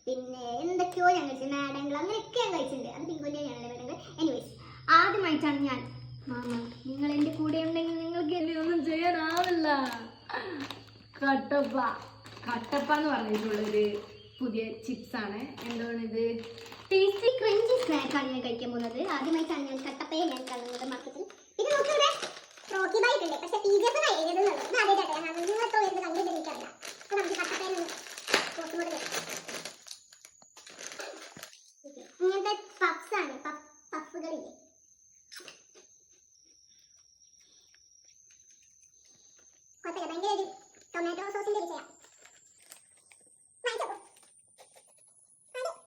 പിന്നെ എന്തൊക്കെയോ ഞാൻ കഴിച്ചു, നാടങ്ങൾ അങ്ങനെയൊക്കെ ഞാൻ കഴിച്ചിട്ടുണ്ട്. അത് പിങ്കോലിയാണല്ലോ വേണ്ടത്. എനിവേസ്, ആദ്യമായിട്ടാണ് ഞാൻ മാമ നിങ്ങൾ എൻ്റെ കൂടെ ഉണ്ടെങ്കിൽ നിങ്ങൾക്ക് എന്നെ ഒന്നും ചെയ്യാനാവില്ല. കട്ടപ്പ കട്ടപ്പ എന്ന് പറഞ്ഞിട്ടുള്ളൊരു പുതിയ ചിപ്സ് ആണ്. എന്താണിത്? ടേസ്റ്റി ക്രഞ്ചി സ്നാക്കാണ് ഞാൻ കഴിക്കാൻ പോകുന്നത്. ആദ്യമായിട്ടാണ് ഞാൻ കട്ടപ്പയെ ഞാൻ കാണുന്നത് മാർക്കറ്റിൽ.